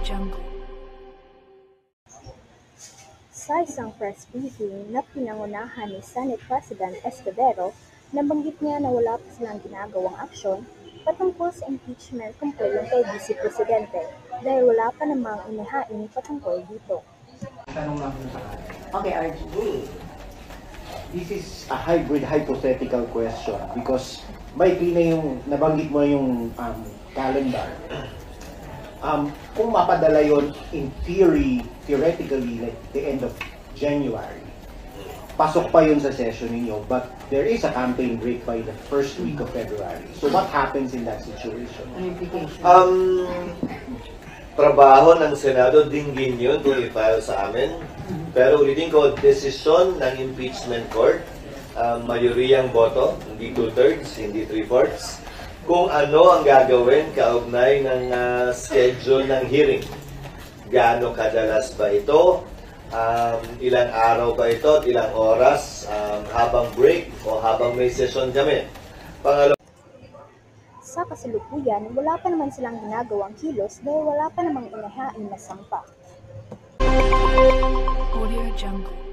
Jungle. Sa isang press briefing na pinangunahan ni Senate President Escudero, nabanggit niya na wala pa silang ginagawang aksyon patungkol sa impeachment tungkol kay Vice Presidente dahil wala pa namang inihain patungkol dito. Okay, RJ. This is a hybrid hypothetical question because maikli na yung nabanggit mo yung calendar. Kung mapadala yon in theoretically like the end of January, pasok pa yun sa session ninyo, but there is a campaign break by the first week of February. So what happens in that situation? Trabaho ng Senado, dinggin yun kung i-file sa amin. Pero ulitin ko, desisyon ng impeachment court, mayoriyang boto, hindi 2/3, hindi 3/4, kung ano ang gagawin kaugnay ng schedule ng hearing. Gaano kadalas ba ito? Ilang araw ba ito? At ilang oras? Habang break o habang may session kami? Sa kasalukuyan, wala pa naman silang ginagawang kilos dahil wala pa namang inihain na sampa. Audio Jungle.